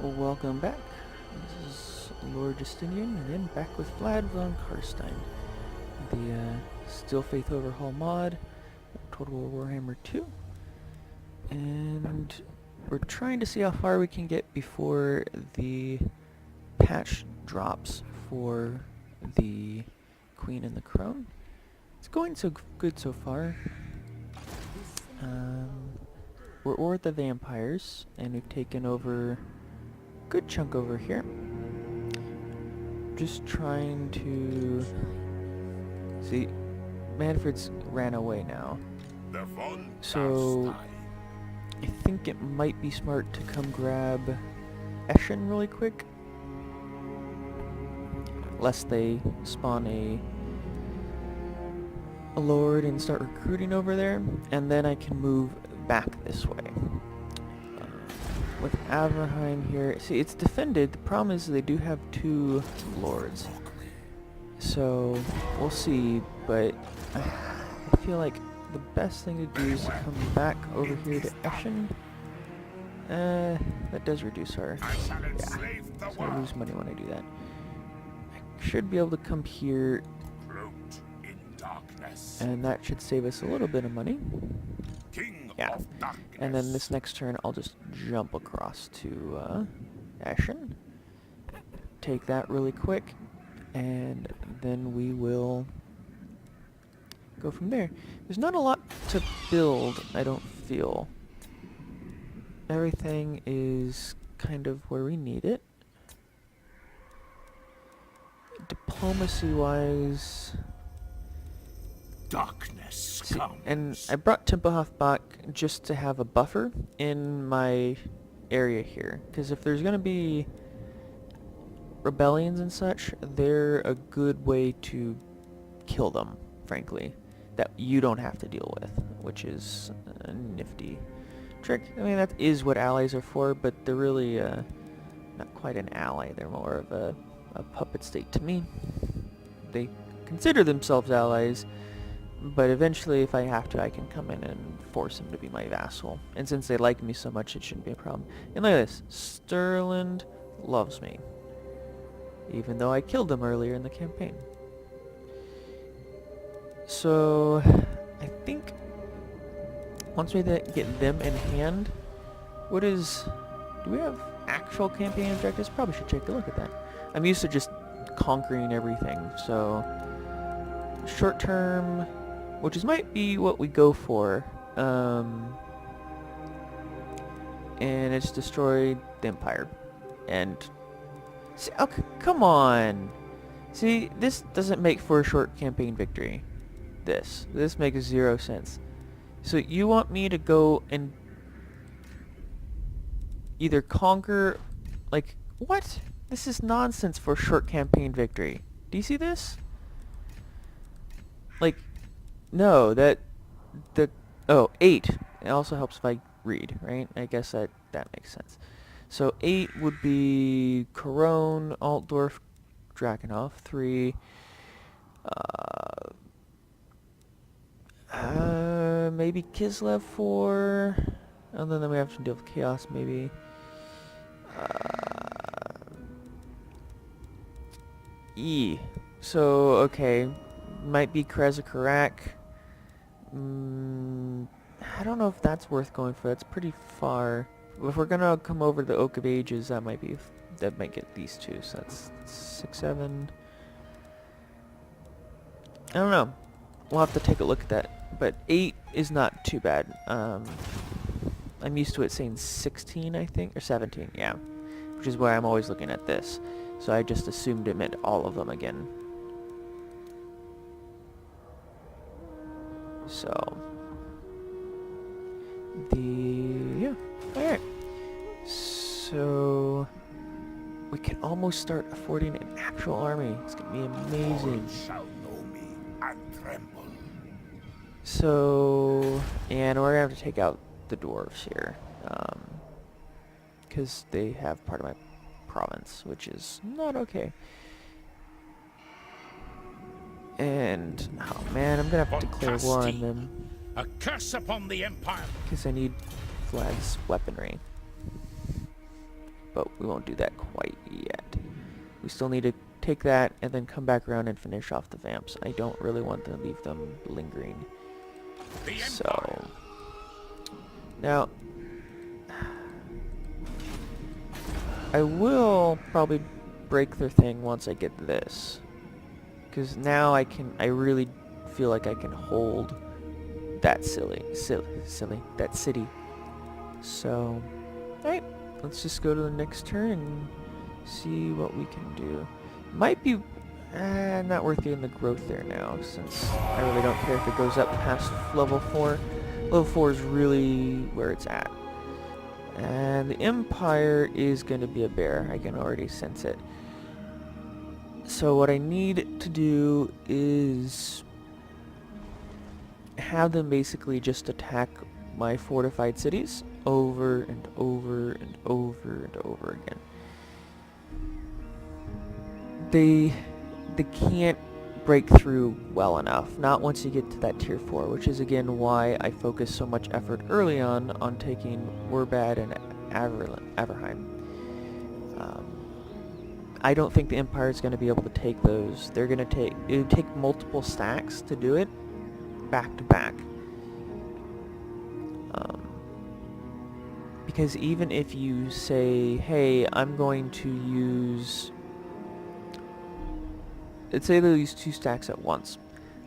Welcome back. This is Lord Justinian, again back with Vlad on Carstein. The Steel Faith Overhaul mod, Total War Warhammer 2. And we're trying to see how far we can get before the patch drops for the Queen and the Crown. It's going so good so far. We're at the vampires, and we've taken over good chunk over here. Just trying to see. Manfred's ran away now, so I think it might be smart to come grab Eschen really quick, lest they spawn a lord and start recruiting over there, and then I can move back this way. With Averheim here, see, it's defended. The problem is they do have two lords, so we'll see, but I feel like the best thing to do is come back over here to Eschen. That does reduce our, so I lose money when I do that. I should be able to come here, and that should save us a little bit of money. Yeah, and then this next turn I'll just jump across to Eschen, take that really quick, and then we will go from there. There's not a lot to build, I don't feel. Everything is kind of where we need it. Diplomacy-wise, darkness see, comes. and I brought Tempelhof back just to have a buffer in my area here, because if there's going to be rebellions and such, they're a good way to kill them, frankly, that you don't have to deal with, which is a nifty trick. I mean, that is what allies are for, but they're really not quite an ally. They're more of a puppet state to me. They consider themselves allies, but eventually, if I have to, I can come in and force them to be my vassal. And since they like me so much, it shouldn't be a problem. And look at this. Stirland loves me, even though I killed them earlier in the campaign. So, I think once we get them in hand, do we have actual campaign objectives? Probably should take a look at that. I'm used to just conquering everything, so short term, which might be what we go for, and it's destroy the Empire. And see, okay, come on, see, this doesn't make for a short campaign victory. This makes 0 sense. So you want me to go and either conquer, like, what? This is nonsense for a short campaign victory. Do you see this? Like, no, oh, 8. It also helps if I read, right? I guess that makes sense. So 8 would be Corone, Altdorf, Drakenhof. 3, maybe Kislev 4, and then we have to deal with Chaos, maybe. E. So, okay, might be Krezakarak. I don't know if that's worth going for. That's pretty far. If we're gonna come over to the Oak of Ages, that might get these two. So that's 6, 7. I don't know. We'll have to take a look at that. But 8 is not too bad. I'm used to it saying 16, I think, or 17. Yeah, which is why I'm always looking at this. So I just assumed it meant all of them again. So, yeah, alright. So, we can almost start affording an actual army. It's going to be amazing. Shall know me and tremble. So, and we're going to have to take out the dwarves here. Because they have part of my province, which is not okay. And, oh man, I'm gonna have to declare war on them. A curse upon the Empire. Because I need Vlad's weaponry. but we won't do that quite yet. We still need to take that and then come back around and finish off the vamps. I don't really want to leave them lingering. So now I will probably break their thing once I get this, because now I really feel like I can hold that that city. So, alright, let's just go to the next turn and see what we can do. Might be not worth getting the growth there now, since I really don't care if it goes up past level 4. Level 4 is really where it's at. And the Empire is going to be a bear. I can already sense it. So what I need to do is have them basically just attack my fortified cities over and over and over and over again. They can't break through well enough, not once you get to that tier 4, which is again why I focus so much effort early on taking Werbad and Averheim. I don't think the Empire is going to be able to take those. It would take multiple stacks to do it, back to back. Because even if you say, hey, I'm going to use... Let's say they'll use 2 stacks at once.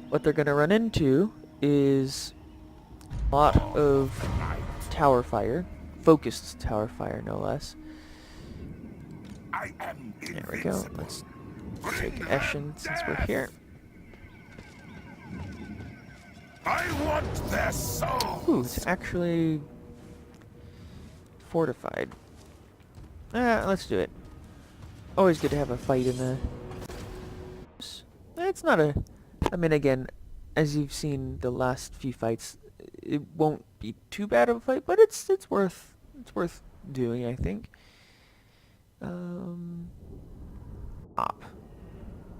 What they're going to run into is a lot of tower fire, focused tower fire no less. There we go. Let's take Eshin since we're here. I want their soul. Ooh, it's actually fortified. Let's do it. Always good to have a fight in the... It's not a... I mean, again, as you've seen the last few fights, it won't be too bad of a fight, but it's worth doing, I think.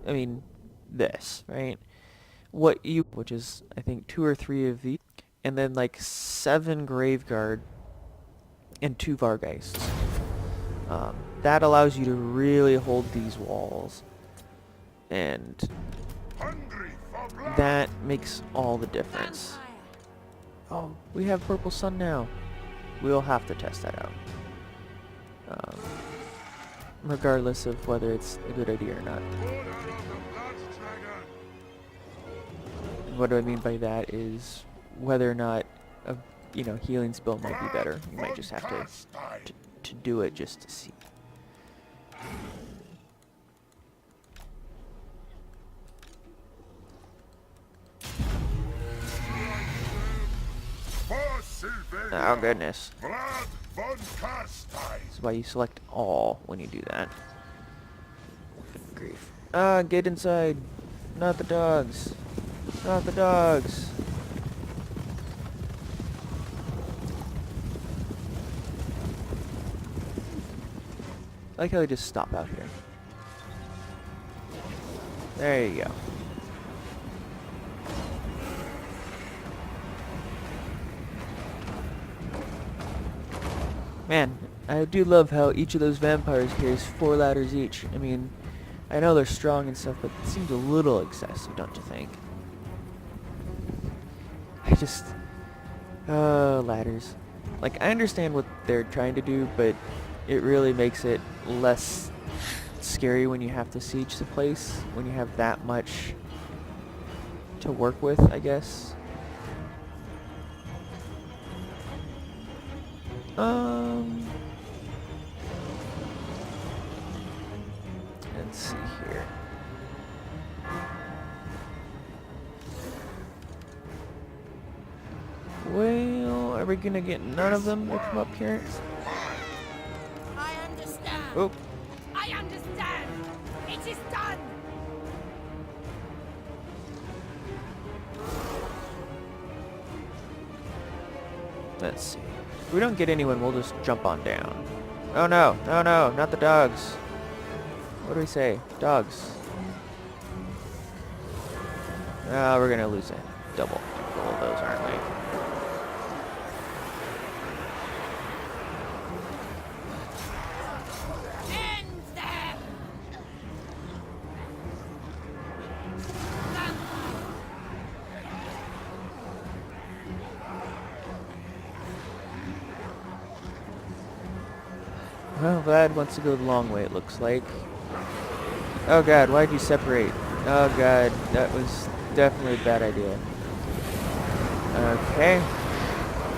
I mean, this, right? Which is, I think, 2 or 3 of these, and then like 7 Graveguard and 2 Vargeists. That allows you to really hold these walls, and that makes all the difference. Oh, we have Purple Sun now. We'll have to test that out. Regardless of whether it's a good idea or not. And what do I mean by that is whether or not a healing spell might be better. You might just have to do it just to see. Oh goodness. Vlad von Carstein. This is why you select all when you do that. Good grief. Get inside. Not the dogs. Not the dogs. I like how they just stop out here. There you go. Man, I do love how each of those vampires carries 4 ladders each. I mean, I know they're strong and stuff, but it seems a little excessive, don't you think? Ladders. Like, I understand what they're trying to do, but it really makes it less scary when you have to siege the place, when you have that much to work with, I guess. Let's see here. Well, are we gonna get none of them to come up here? I understand. Oh. I understand. It is done. Let's see. If we don't get anyone, we'll just jump on down. Oh no, no, no, not the dogs. What do we say? Dogs. Oh, we're gonna lose a double of those, aren't we? Well, Vlad wants to go the long way, it looks like. Oh god, why'd you separate? Oh god, that was definitely a bad idea. Okay.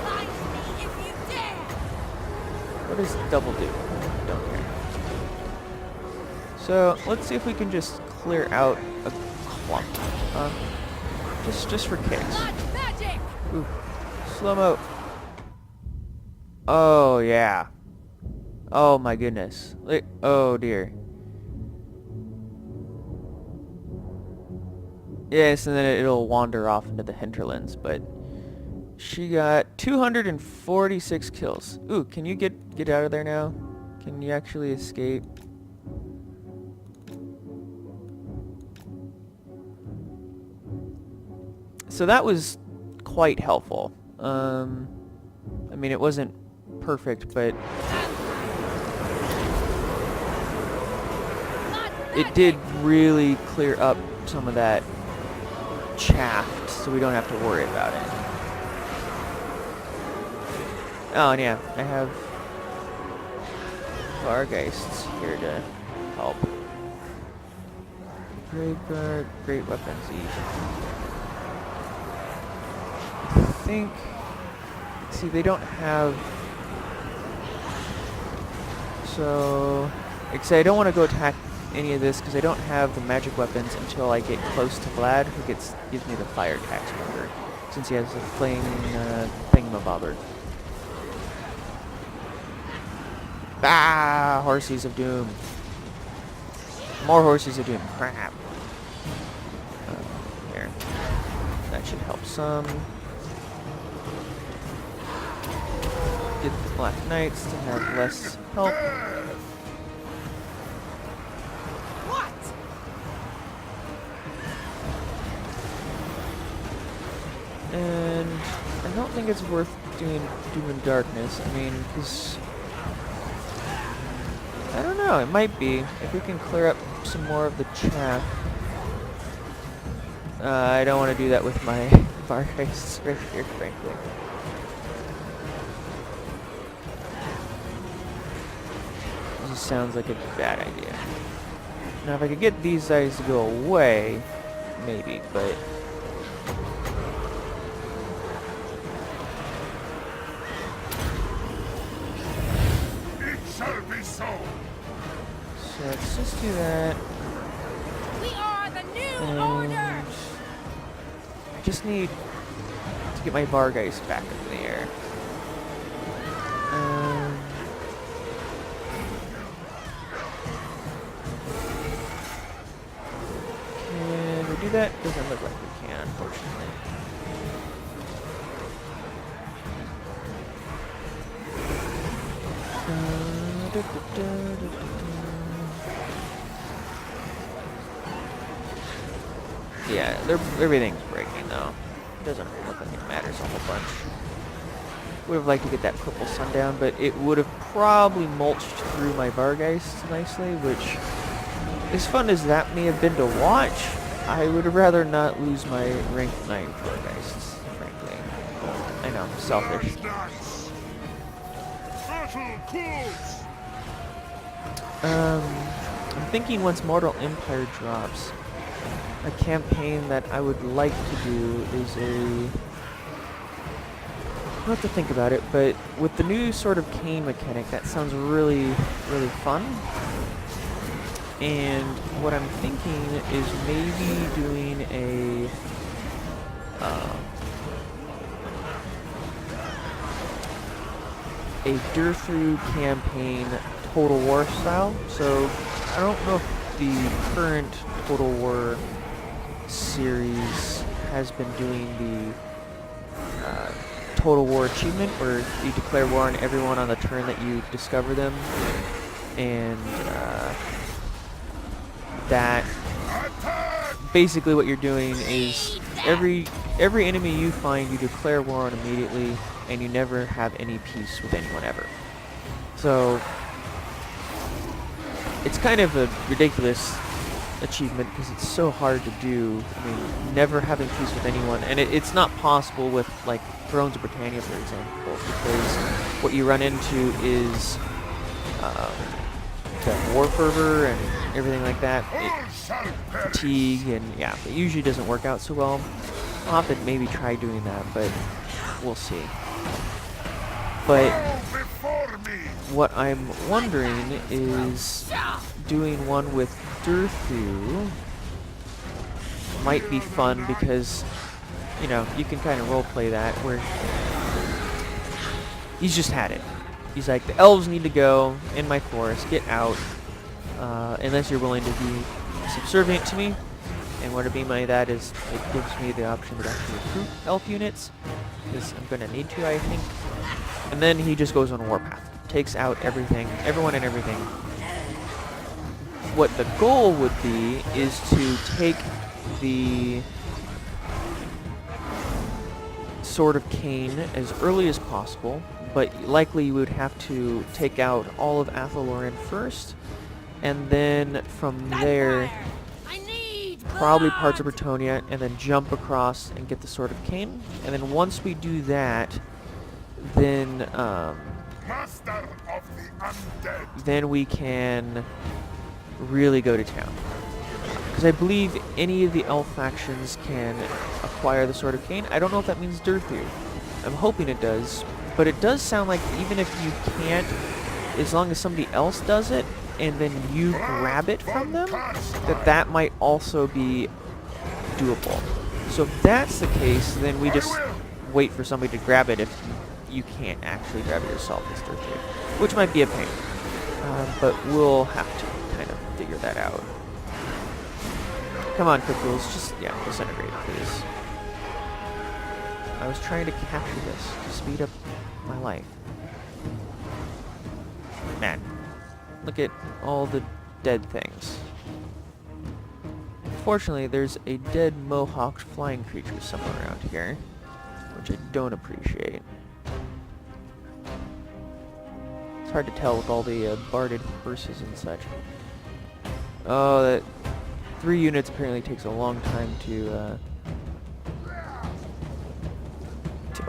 Find me if you dare! What does double do? Don't care. So, let's see if we can just clear out a clump. Just for kicks. Blood magic! Ooh. Slow-mo. Oh, yeah. Oh my goodness. Oh dear. Yes, and then it'll wander off into the hinterlands, but she got 246 kills. Ooh, can you get out of there now? Can you actually escape? So that was quite helpful. I mean, it wasn't perfect, but it did really clear up some of that chaff, so we don't have to worry about it. Oh, and yeah, I have Vargeists here to help. Great weapons each. I think... See, they don't have... So... Like I say, I don't want to go attack any of this because I don't have the magic weapons until I get close to Vlad, who gives me the fire tax marker, since he has the flame thingamabobber. Ah, Horses of Doom. More Horses of Doom. Crap. Here. That should help some. Get the Black Knights to have less help. What? And I don't think it's worth doing Doom and Darkness. I mean, because... I don't know, it might be. If we can clear up some more of the chaff. I don't want to do that with my Vargeists right here, frankly. This just sounds like a bad idea. Now, if I could get these guys to go away, maybe, but... So So let's just do that. We are the new And order! I just need to get my Vargeist back up in the air. Can we do that? Doesn't look like we can, unfortunately. Yeah, everything's breaking though. Doesn't look like it matters a whole bunch. Would have liked to get that purple sundown, but it would have probably mulched through my Vargeists nicely, which, as fun as that may have been to watch, I would have rather not lose my ranked 9 Vargeists, frankly. I know, I'm selfish. I'm thinking once Mortal Empire drops, a campaign that I would like to do is I'll have to think about it, but with the new sort of cane mechanic, that sounds really, really fun. And what I'm thinking is maybe doing a Durthrough campaign Total War style. So I don't know if the current Total War series has been doing the Total War achievement, where you declare war on everyone on the turn that you discover them, and that basically what you're doing is every enemy you find you declare war on immediately, and you never have any peace with anyone ever. So it's kind of a ridiculous achievement because it's so hard to do. I mean, never having peace with anyone, and it's not possible with like Thrones of Britannia, for example, because what you run into is the war fervor and everything like that, All shall perish. fatigue, and yeah, it usually doesn't work out so well. I'll have to maybe try doing that, but we'll see. But Go before me. what I'm wondering is doing one with Durthu might be fun because, you know, you can kind of roleplay that where he's just had it. He's like, the elves need to go in my forest, get out, unless you're willing to be subservient to me. And what I mean by that is it gives me the option to actually recruit elf units, because I'm going to need to, I think. And then he just goes on a warpath, takes out everything, everyone and everything. What the goal would be is to take the Sword of Cain as early as possible, but likely you would have to take out all of Athaloran first, and then from there, I need probably parts of blood. Bretonia, and then jump across and get the Sword of Cain. And then once we do that, then Master of the undead. then we can really go to town. Because I believe any of the elf factions can acquire the Sword of Cain. I don't know if that means Durthu. I'm hoping it does. But it does sound like even if you can't, as long as somebody else does it, and then you grab it from them, that might also be doable. So if that's the case, then we just wait for somebody to grab it if you can't actually grab it yourself as Durthu, which might be a pain. But we'll have to kind of figure that out. Come on, Cookrules, just, yeah, disintegrate, please. I was trying to capture this to speed up my life. Man, look at all the dead things. Fortunately, there's a dead mohawked flying creature somewhere around here, which I don't appreciate. It's hard to tell with all the barded horses and such. Oh, that 3 units apparently takes a long time to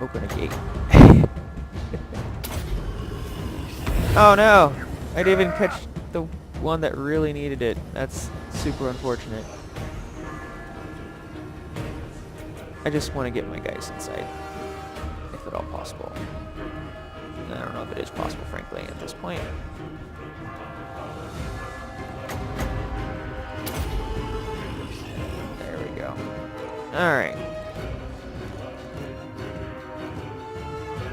open a gate. Oh no! I didn't even catch the one that really needed it. That's super unfortunate. I just want to get my guys inside, if at all possible. I don't know if it is possible, frankly, at this point. There we go. Alright.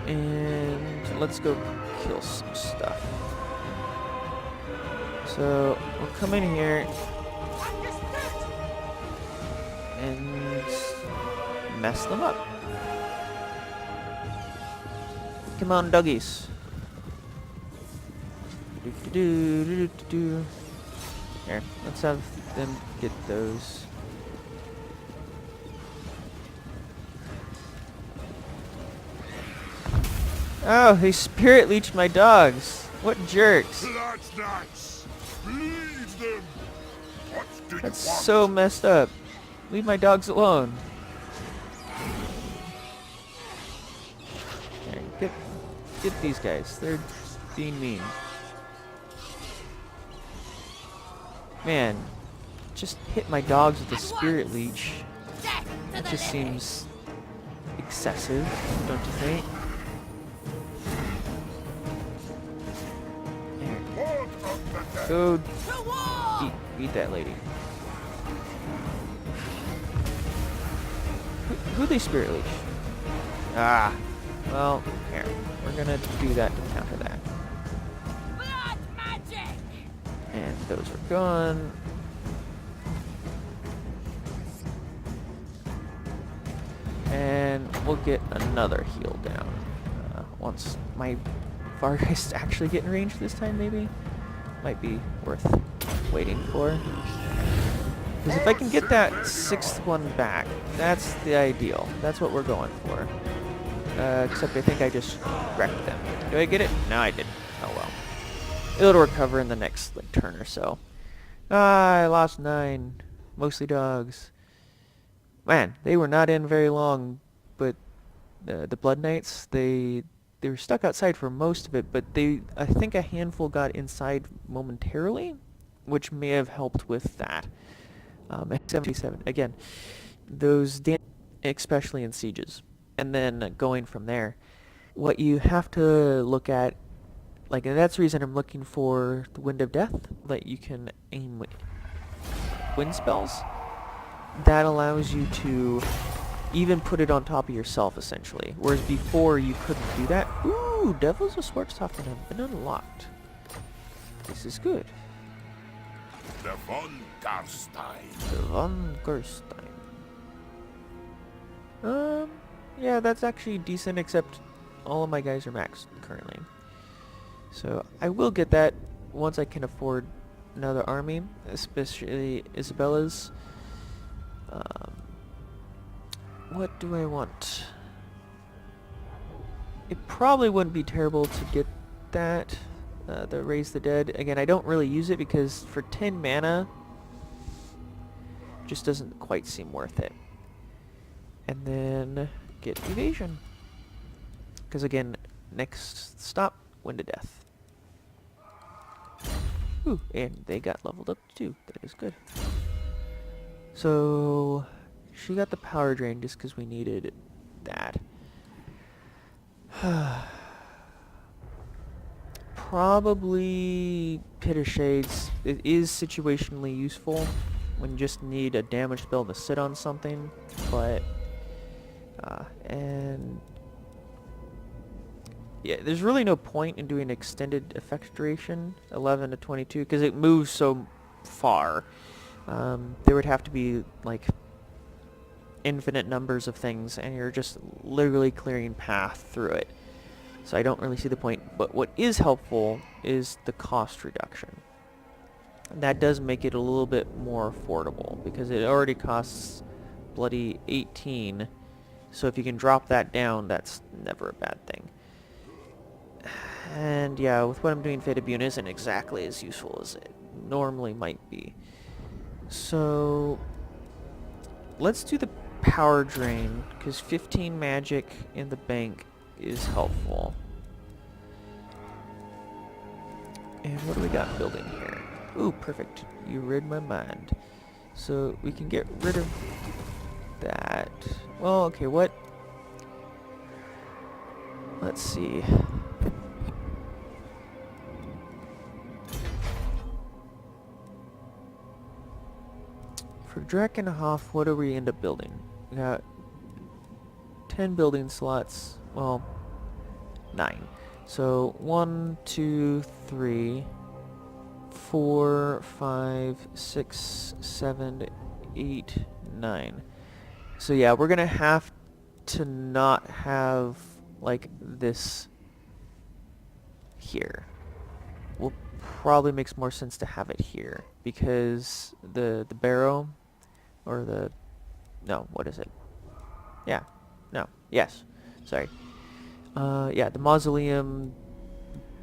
And let's go kill some stuff. So, we'll come in here and mess them up. Come on, doggies. Here, let's have them get those. Oh, they spirit leeched my dogs. What jerks. Blood nuts. Bleed them. What do That's you want? so messed up. Leave my dogs alone. Here, get these guys. They're being mean. Man, just hit my dogs with a spirit leech. Death to That the just living. seems excessive, don't you think? Here, Lord of the dead. go To war! eat that lady. Who they spirit leech? Ah, well, here. We're gonna do that to counter that. Blood magic! And those are gone. And we'll get another heal down. Once my Vargas actually get in range this time, maybe? Might be worth waiting for. Because if I can get that 6th one back, that's the ideal. That's what we're going for. Except I think I just wrecked them. Do I get it? No, I didn't. Oh well. It'll recover in the next turn or so. Ah, I lost 9. Mostly dogs. Man, they were not in very long, but the Blood Knights, they they were stuck outside for most of it, but I think a handful got inside momentarily, which may have helped with that. 77 again, those especially in sieges, and then going from there. What you have to look at, like, and that's the reason I'm looking for the Wind of Death, that you can aim wind spells. That allows you to even put it on top of yourself, essentially. Whereas before, you couldn't do that. Ooh, Devil's a Schwarztopfen have been unlocked. This is good. The von Carstein. The von Carstein. Yeah, that's actually decent, except all of my guys are maxed currently. So I will get that once I can afford another army, especially Isabella's. What do I want? It probably wouldn't be terrible to get that, the Raise the Dead. Again, I don't really use it because for 10 mana, just doesn't quite seem worth it. And then get Evasion. Because again, next stop, Wind of Death. Ooh, and they got leveled up too. That is good. So she got the power drain just because we needed that. Probably Pit of Shades. It is situationally useful when you just need a damage spell to sit on something, but and yeah, there's really no point in doing extended effect duration 11 to 22 because it moves so far. There would have to be like infinite numbers of things, and you're just literally clearing path through it. So I don't really see the point. But what is helpful is the cost reduction. That does make it a little bit more affordable because it already costs bloody 18. So if you can drop that down, that's never a bad thing. And yeah, with what I'm doing, Fate of Bune isn't exactly as useful as it normally might be. So let's do the power drain, because 15 magic in the bank is helpful. And what do we got building here? Ooh, perfect. You read my mind. So we can get rid of that. Well, okay, what? Let's see. For Drakenhof, what do we end up building? We got 10 building slots. Well, 9. So 1, 2, 3, 4, 5, 6, 7, 8, 9. So yeah, we're gonna have to not have like this here. Will probably makes more sense to have it here because the barrow or the what is it? Yeah. No. Yes. Sorry. Yeah, the mausoleum,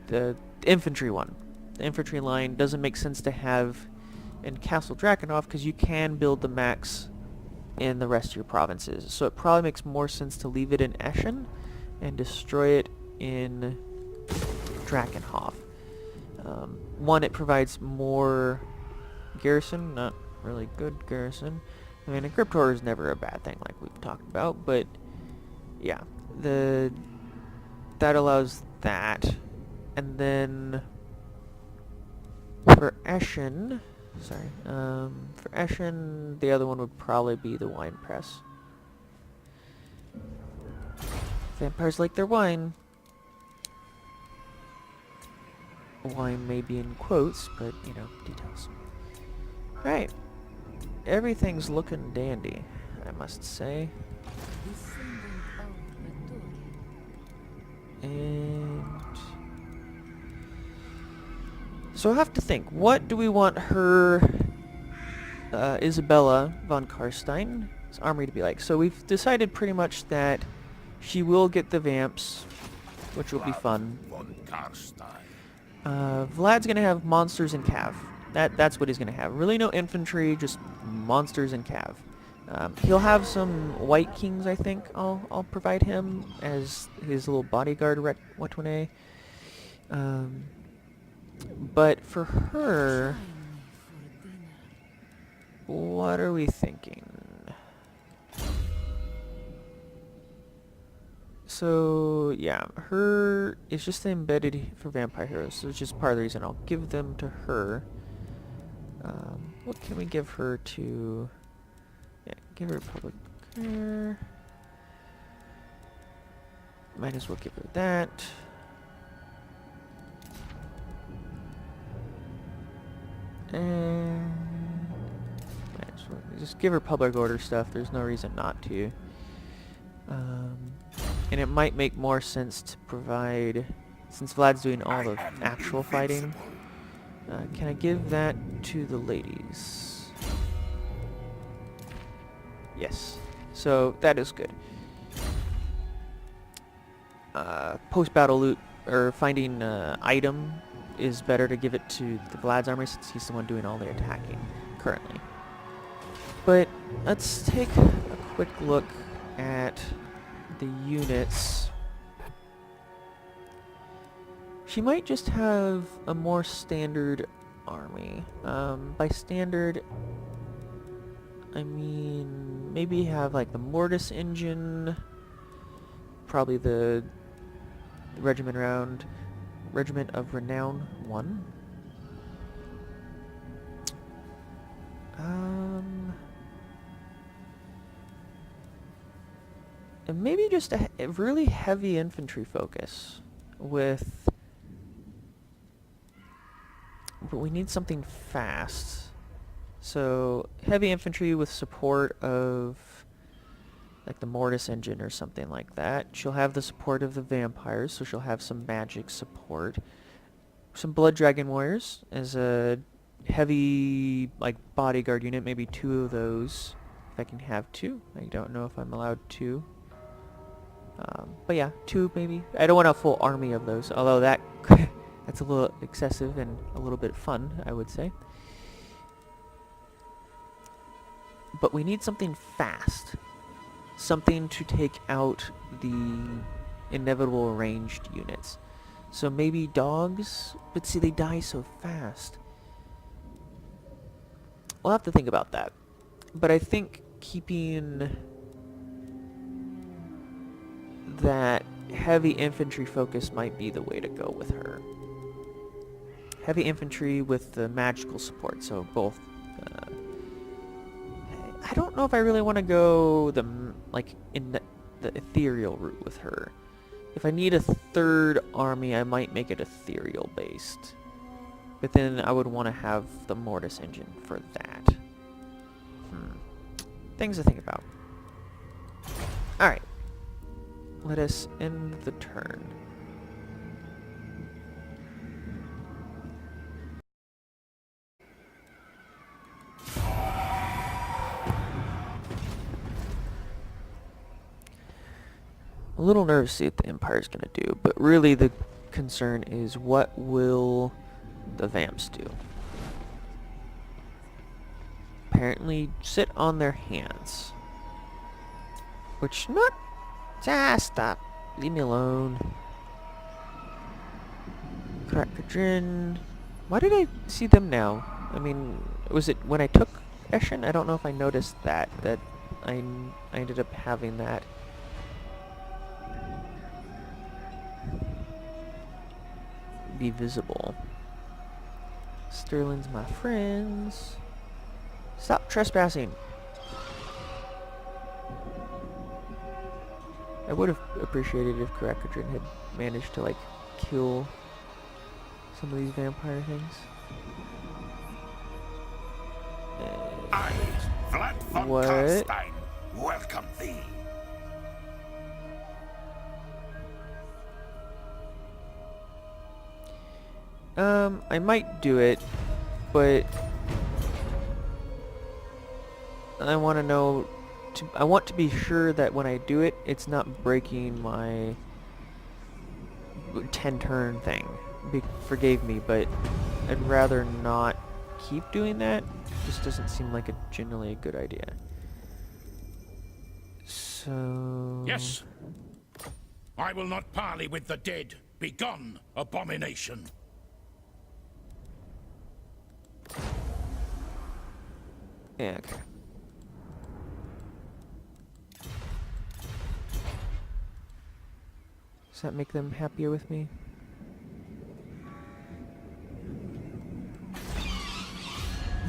the infantry one. The infantry line doesn't make sense to have in Castle Drakenhof because you can build the max in the rest of your provinces. So it probably makes more sense to leave it in Eschen and destroy it in Drakenhof. One, it provides more garrison, not really good garrison. I mean, a Cryptor is never a bad thing like we've talked about, but yeah, that allows that. And then for Eschen, for Eschen, the other one would probably be the wine press. Vampires like their wine. Wine may be in quotes, but, you know, details. Right. Everything's looking dandy, I must say. And so I have to think, what do we want her, Isabella von Carstein's army to be like? So we've decided pretty much that she will get the vamps, which will be fun. Von Carstein. Vlad's gonna have monsters and cav. That's what he's gonna have. Really no infantry, just monsters and cav. He'll have some White Kings, I think. I'll provide him as his little bodyguard Watone. But for her, what are we thinking? So yeah, her is just embedded for vampire heroes, so it's just part of the reason I'll give them to her. What can we give her to? Yeah, give her public care. Might as well give her that. And might as well just give her public order stuff. There's no reason not to. And it might make more sense to provide, since Vlad's doing all the actual fighting. Can I give that to the ladies? Yes. So that is good. Post-battle loot, or finding item, is better to give it to the Vlad's army since he's the one doing all the attacking currently. But let's take a quick look at the units. She might just have a more standard army. By standard, I mean maybe have like the Mortis engine, probably the Regiment of Renown 1. And maybe just a really heavy infantry focus with... But we need something fast. So, heavy infantry with support of like the Mortis engine or something like that. She'll have the support of the vampires, so she'll have some magic support. Some Blood Dragon Warriors as a heavy like bodyguard unit, maybe 2 of those. If I can have 2. I don't know if I'm allowed 2. But yeah, 2 maybe. I don't want a full army of those, although that that's a little excessive and a little bit fun, I would say. But we need something fast. Something to take out the inevitable ranged units. So maybe dogs, but see, they die so fast. We'll have to think about that. But I think keeping that heavy infantry focus might be the way to go with her. Heavy infantry with the magical support, so both. I don't know if I really want to go in the ethereal route with her. If I need a 3rd army, I might make it ethereal based. But then I would want to have the Mortis engine for that. Things to think about. Alright. Let us end the turn. A little nervous to see what the Empire's gonna do, but really the concern is what will the Vamps do? Apparently sit on their hands. Which not... stop. Leave me alone. Krakadrin. Why did I see them now? I mean, was it when I took Eshin? I don't know if I noticed that I ended up having that. Be visible. Sterling's my friends. Stop trespassing. I would have appreciated if Karakadrin had managed to like kill some of these vampire things. I, Vlad von What? Carstein, welcome thee. I might do it, but I want to know. I want to be sure that when I do it, it's not breaking my 10-turn thing. Forgave me, but I'd rather not keep doing that. Just doesn't seem like a generally a good idea. So... Yes. I will not parley with the dead. Begone, abomination. Yeah, okay. Does that make them happier with me?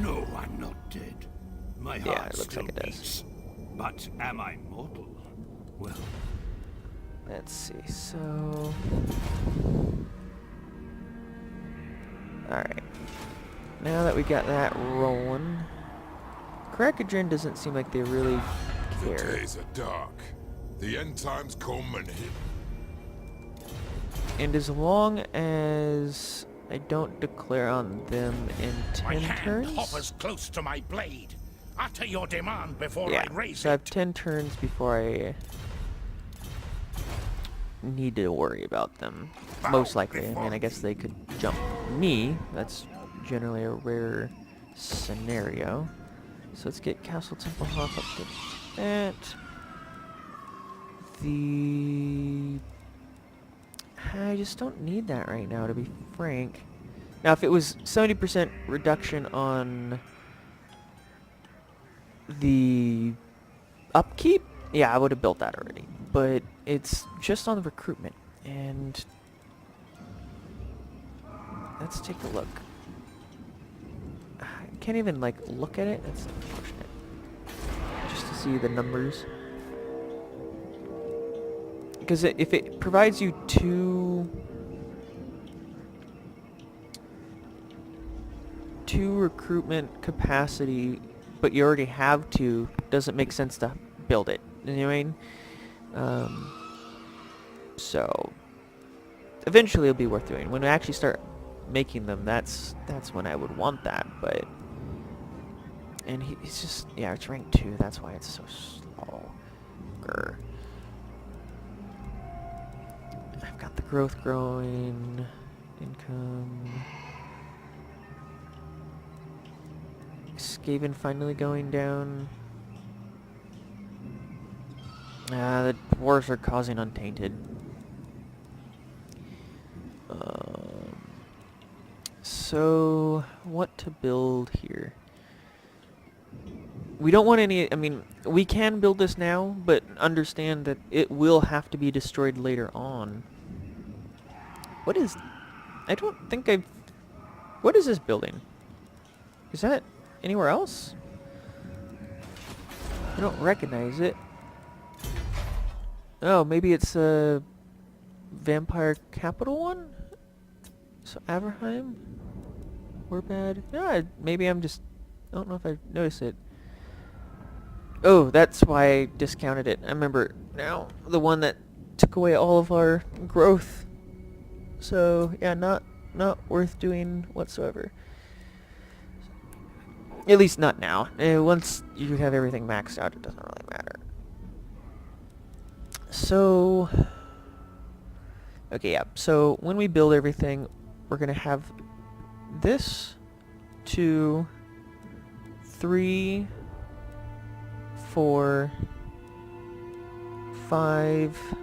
No, I'm not dead. My Yeah, heart it looks still like it does. beats. But am I mortal? Well, Let's see, so... Alright. Now that we got that rolling... Krakadrin doesn't seem like they really The care. days are dark. The end times come and hit. And as long as I don't declare on them in My 10 hand turns... hovers close to my blade. Utter your demand before Yeah, I raise so I have it. 10 turns before I need to worry about them. Most likely. I mean, I guess they could jump me. That's generally a rare scenario. So let's get Castle Templehof up to that. I just don't need that right now, to be frank. Now, if it was 70% reduction on the upkeep, yeah, I would have built that already. But it's just on the recruitment, and let's take a look. I can't even like look at it. That's unfortunate. Just to see the numbers, because if it provides you two recruitment capacity, but you already have two, doesn't make sense to build it. You know what I mean? So eventually it'll be worth doing. When I actually start making them, that's when I would want that. But he's just, yeah, it's rank 2. That's why it's so slow. Grr. I've got the growth growing, income. Skaven finally going down. The dwarves are causing untainted. So, what to build here? We don't want any... I mean, we can build this now, but understand that it will have to be destroyed later on. What is... I don't think I've... What is this building? Is that anywhere else? I don't recognize it. Oh, maybe it's a vampire capital one? So Averheim? We're bad. Yeah, maybe I'm just... I don't know if I noticed it. Oh, that's why I discounted it. I remember now. The one that took away all of our growth. So, yeah, not worth doing whatsoever. At least not now. Once you have everything maxed out, it doesn't really matter. So... Okay, yeah. So, when we build everything, we're going to have this, 2, 3, 4, 5,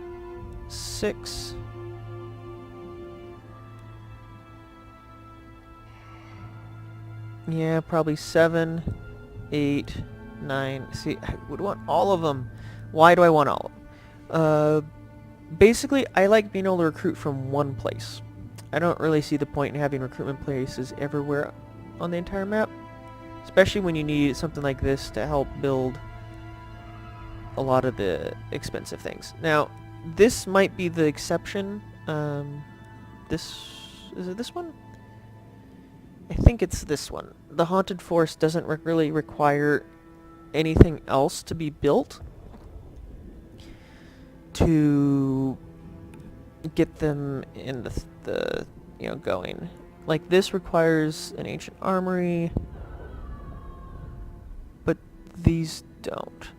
6. Yeah, probably 7, 8, 9. See, I would want all of them. Why do I want all of them? Basically, I like being able to recruit from one place. I don't really see the point in having recruitment places everywhere on the entire map. Especially when you need something like this to help build a lot of the expensive things. Now, this might be the exception. Is it this one? I think it's this one. The Haunted Forest doesn't really require anything else to be built to get them in the going. Like, this requires an ancient armory, but these don't.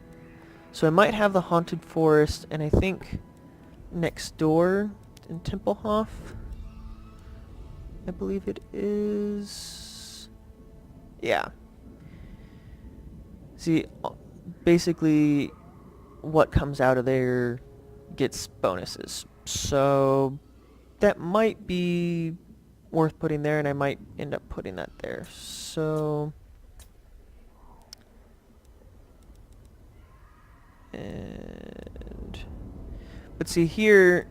So I might have the Haunted Forest, and I think next door in Templehof, I believe it is... Yeah. See, basically, what comes out of there gets bonuses. So that might be worth putting there, and I might end up putting that there. So, but see, here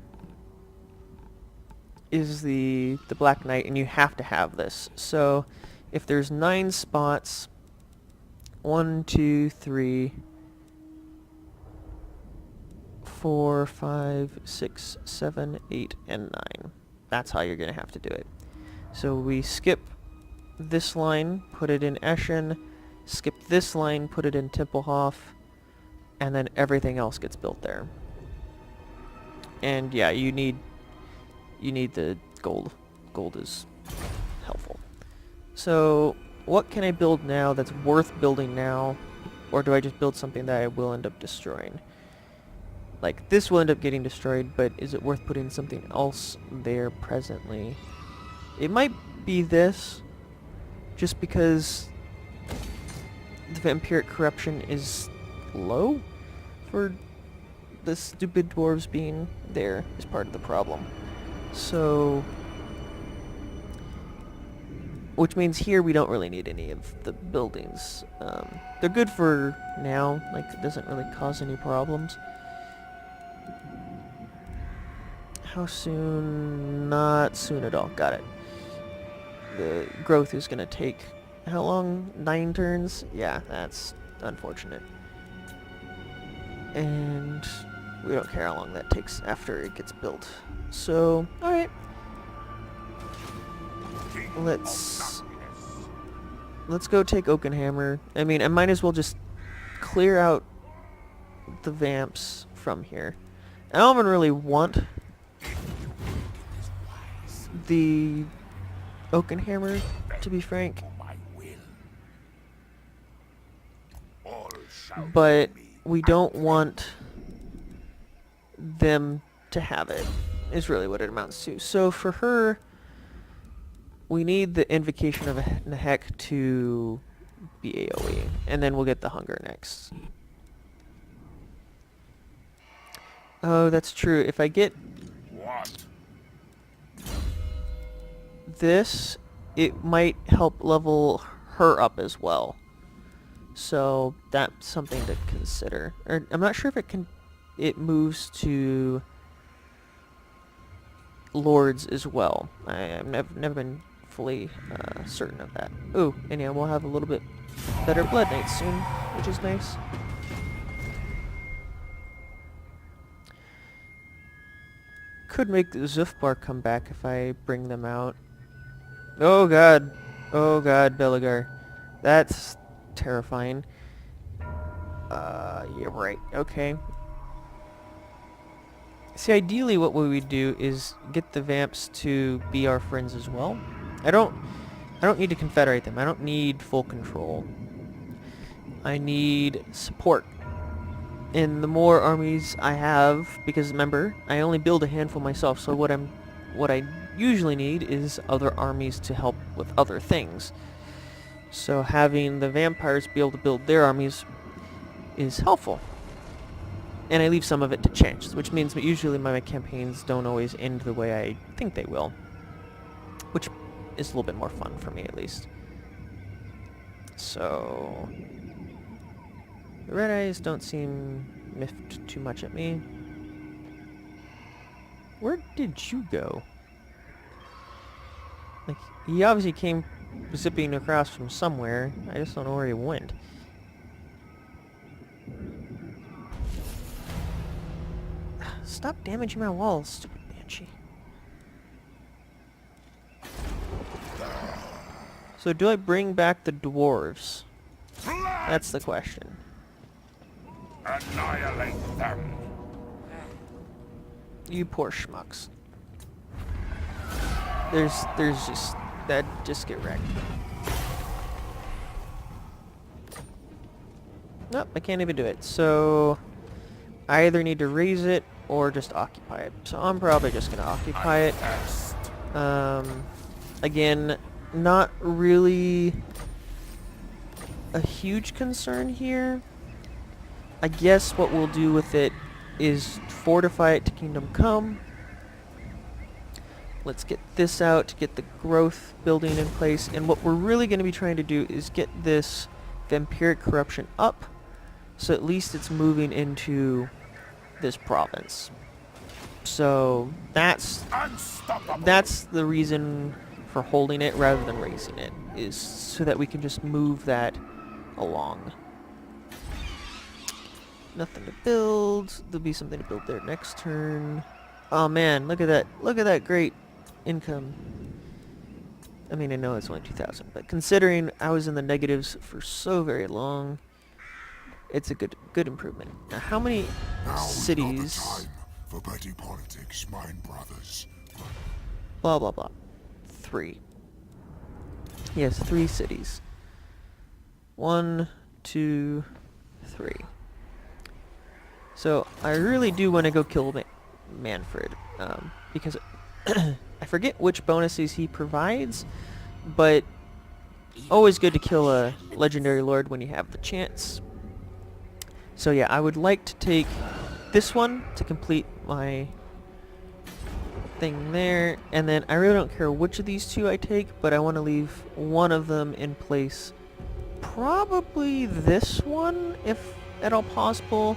is the Black Knight, and you have to have this. So if there's 9 spots, 1, 2, 3, 4, 5, 6, 7, 8, and 9. That's how you're gonna have to do it. So we skip this line, put it in Eschen, skip this line, put it in Tempelhof, and then everything else gets built there. And yeah, you need the gold. Gold is helpful. So what can I build now that's worth building now? Or do I just build something that I will end up destroying? Like, this will end up getting destroyed, but is it worth putting something else there presently? It might be this, just because the vampiric corruption is low for the stupid dwarves being there is part of the problem. So, which means here we don't really need any of the buildings. They're good for now, like it doesn't really cause any problems. How soon? Not soon at all. Got it. The growth is gonna take how long? 9 turns? Yeah, that's unfortunate. And we don't care how long that takes after it gets built. So, alright. Let's go take Oakenhammer. I mean, I might as well just clear out the vamps from here. I don't even really want the Oakenhammer, to be frank. But we don't want them to have it, is really what it amounts to. So for her, we need the Invocation of Nahek to be AoE, and then we'll get the Hunger next. Oh, that's true. If I get this, it might help level her up as well. So that's something to consider. Or I'm not sure if it moves to lords as well. I've never been fully certain of that. Ooh, and yeah, we'll have a little bit better Blood Knights soon, which is nice. Could make Zufbar come back if I bring them out. Oh god. Oh god, Belagar. That's terrifying. Yeah, right. Okay. See, ideally what we would do is get the vamps to be our friends as well. I don't need to confederate them. I don't need full control. I need support. And the more armies I have, because remember, I only build a handful myself, so what I usually need is other armies to help with other things. So having the vampires be able to build their armies is helpful. And I leave some of it to chance, which means that usually my campaigns don't always end the way I think they will. Which is a little bit more fun for me, at least. So the red eyes don't seem miffed too much at me. Where did you go? Like, he obviously came zipping across from somewhere. I just don't know where he went. Stop damaging my walls, stupid banshee. So do I bring back the dwarves? That's the question. Annihilate them. You poor schmucks. There's just get wrecked. Nope, I can't even do it. So I either need to raise it or just occupy it. So I'm probably just gonna occupy it. Again, not really a huge concern here. I guess what we'll do with it is fortify it to Kingdom Come. Let's get this out to get the growth building in place. And what we're really going to be trying to do is get this vampiric corruption up, so at least it's moving into this province. So that's the reason for holding it rather than raising it, is so that we can just move that along. Nothing to build. There'll be something to build there next turn. Oh man, look at that. Look at that great income. I mean, I know it's only 2,000, but considering I was in the negatives for so very long, it's a good improvement. Now, how many cities? For petty politics, mine brothers. Blah blah blah. 3. Yes, 3 cities. 1, 2, 3. So I really do want to go kill Manfred, because I forget which bonuses he provides, but always good to kill a legendary lord when you have the chance. So yeah, I would like to take this one to complete my thing there, and then I really don't care which of these 2 I take, but I want to leave one of them in place. Probably this one, if at all possible.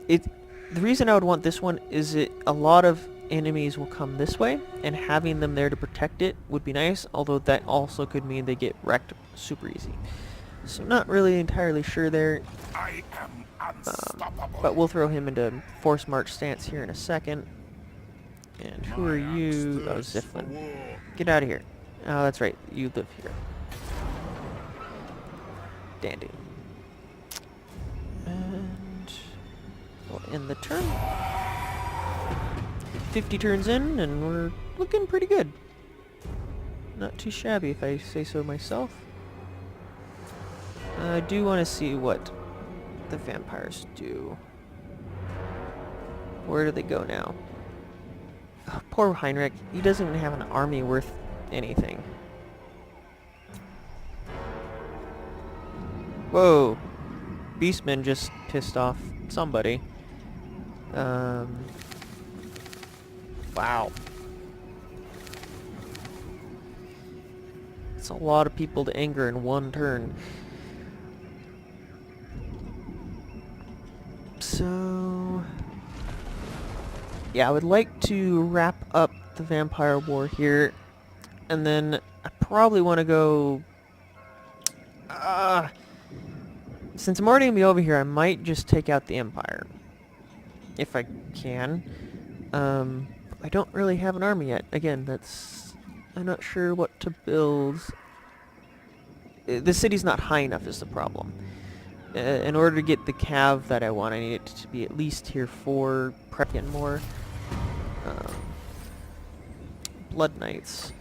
The reason I would want this one is a lot of enemies will come this way, and having them there to protect it would be nice, although that also could mean they get wrecked super easy. So not really entirely sure there, I am unstoppable. but we'll throw him into force march stance here in a second. And who are you? Oh, Ziflin. Get out of here. Oh, that's right, you live here. Dandy. And we'll end the turn. 50 turns in, and we're looking pretty good. Not too shabby, if I say so myself. I do want to see what the vampires do. Where do they go now? Oh, poor Heinrich. He doesn't even have an army worth anything. Whoa. Beastman just pissed off somebody. Wow. It's a lot of people to anger in one turn. So yeah, I would like to wrap up the vampire war here, and then I probably want to go since I'm already gonna be over here, I might just take out the Empire if I can. I don't really have an army yet. Again, I'm not sure what to build. The city's not high enough is the problem. In order to get the cav that I want, I need it to be at least tier 4, prep and more. Blood Knights.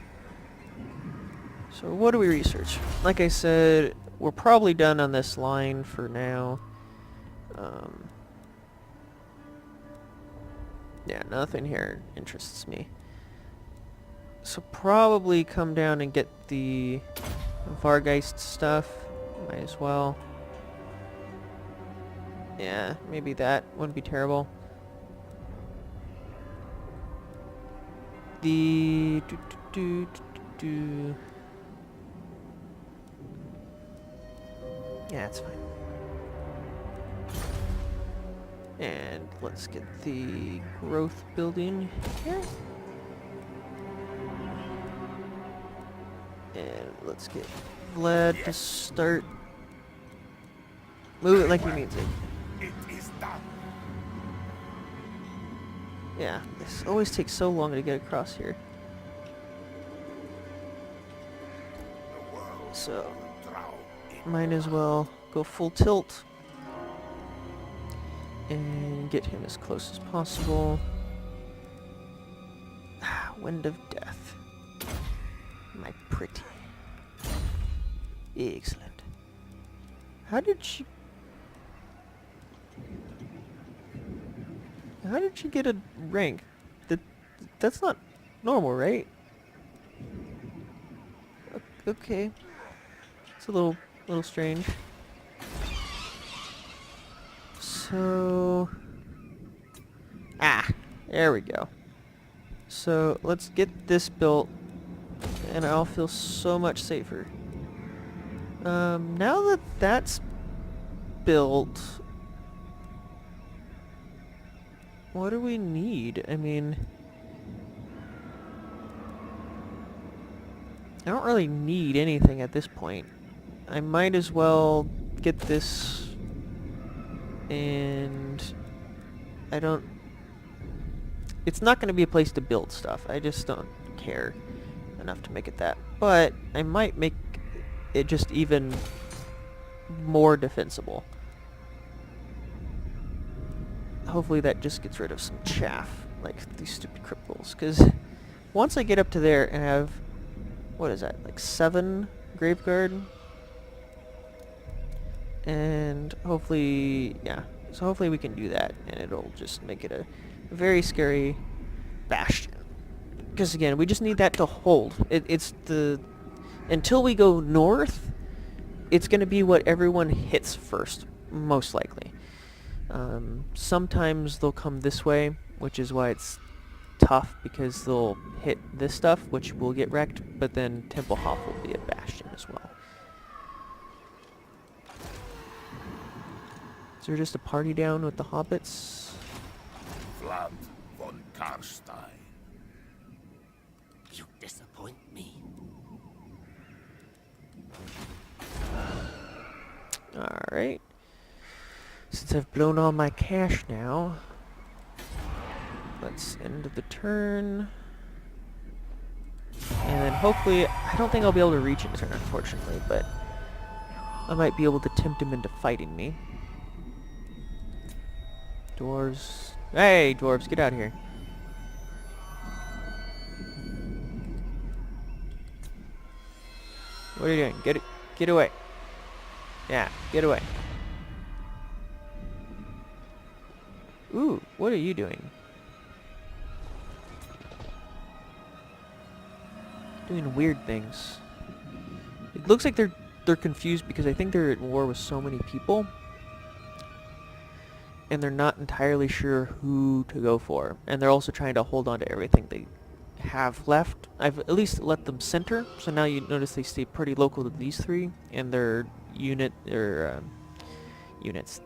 So what do we research? Like I said, we're probably done on this line for now. Yeah, nothing here interests me. So probably come down and get the Vargeist stuff. Might as well. Yeah, maybe that wouldn't be terrible. The yeah, it's fine. And let's get the growth building here. And let's get Vlad to start. Move it like he means it. It is done. Yeah, this always takes so long to get across here. So, might as well go full tilt and get him as close as possible. Wind of Death. My pretty. Excellent. How did she get a rank? That's not normal, right? Okay. It's a little A little strange. So... there we go. So, let's get this built, and I'll feel so much safer. Now that that's built... what do we need? I mean... I don't really need anything at this point. I might as well get this, and I don't... it's not going to be a place to build stuff. I just don't care enough to make it that. But I might make it just even more defensible. Hopefully that just gets rid of some chaff, like these stupid cripples. Because once I get up to there and have, what is that, like 7 Graveguard? And hopefully, yeah, so hopefully we can do that, and it'll just make it a very scary bastion. Because again, we just need that to hold. It's the... until we go north, it's going to be what everyone hits first, most likely. Sometimes they'll come this way, which is why it's tough, because they'll hit this stuff, which will get wrecked, but then Templehof will be a bastion as well. Is there just a party down with the hobbits? Vlad von Carstein. You disappoint me. Alright. Since I've blown all my cash now, let's end the turn. And then hopefully, I don't think I'll be able to reach in turn, unfortunately, but I might be able to tempt him into fighting me. Dwarves. Hey, dwarves, get out of here. What are you doing? Get away. Yeah, get away. Ooh, what are you doing? Doing weird things. It looks like they're confused because I think they're at war with so many people, and they're not entirely sure who to go for. And they're also trying to hold on to everything they have left. I've at least let them center, so now you notice they stay pretty local to these 3, and their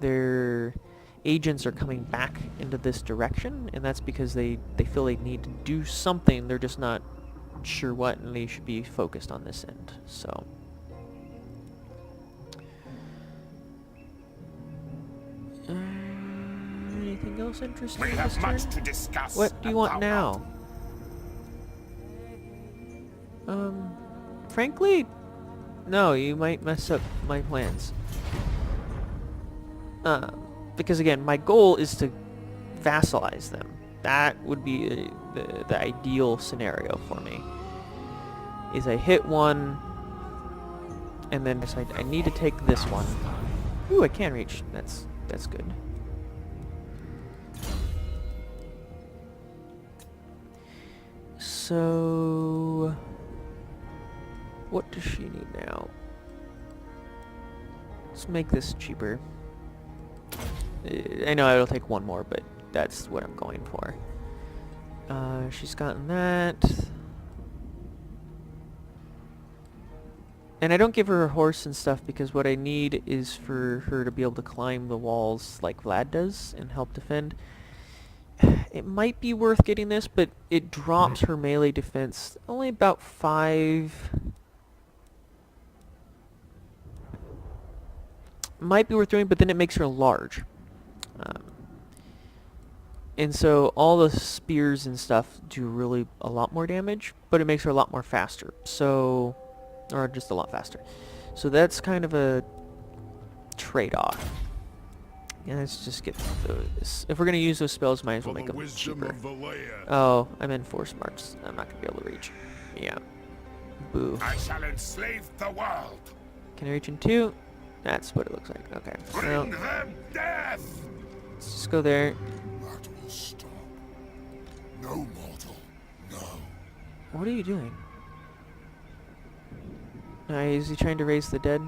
their agents are coming back into this direction, and that's because they feel they need to do something. They're just not sure what, and they should be focused on this end. So anything else interesting? We have much to discuss. What do you want now? Frankly, no, you might mess up my plans. Because again, my goal is to vassalize them. That would be the ideal scenario for me. Is I hit one, and then decide I need to take this one. Ooh, I can reach. That's good. So, what does she need now? Let's make this cheaper. I know it'll take one more, but that's what I'm going for. She's gotten that. And I don't give her a horse and stuff because what I need is for her to be able to climb the walls like Vlad does and help defend. It might be worth getting this, but it drops her melee defense only about 5. Might be worth doing, but then it makes her large. And so all the spears and stuff do really a lot more damage, but it makes her a lot more faster. So, or just a lot faster. So that's kind of a trade-off. Yeah, let's just get those. If we're gonna use those spells, might as well make them cheaper. Oh, I'm in 4 smarts. I'm not gonna be able to reach. Yeah. Boo. I shall enslave the world. Can I reach in 2? That's what it looks like. Okay. Well, Bring them death. let's just go there. That will stop. No mortal, no. What are you doing? Is he trying to raise the dead?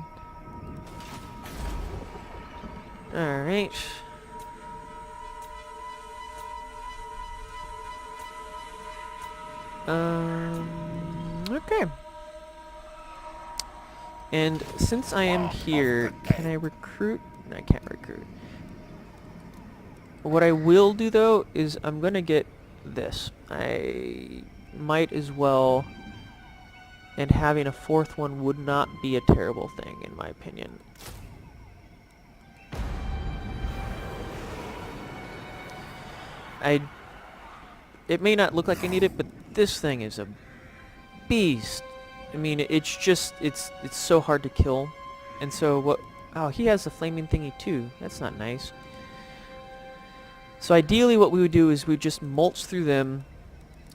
Alright. Okay. And since I am here, can I recruit? No, I can't recruit. What I will do though is I'm gonna get this. I might as well, and having a fourth one would not be a terrible thing in my opinion. It may not look like I need it, but this thing is a beast. I mean, it's just, it's so hard to kill. And so what, oh, he has the flaming thingy too. That's not nice. So ideally what we would do is we'd just mulch through them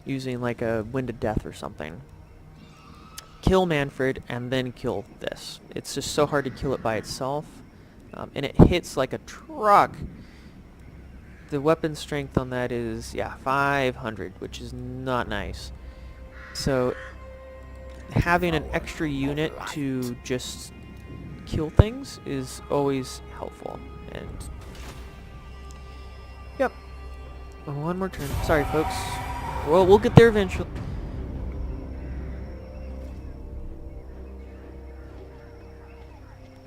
using like a Wind of Death or something. Kill Manfred and then kill this. It's just so hard to kill it by itself. And it hits like a truck. The weapon strength on that is, yeah, 500, which is not nice. So having an extra unit to just kill things is always helpful. And yep. One more turn. Sorry, folks. Well, we'll get there eventually.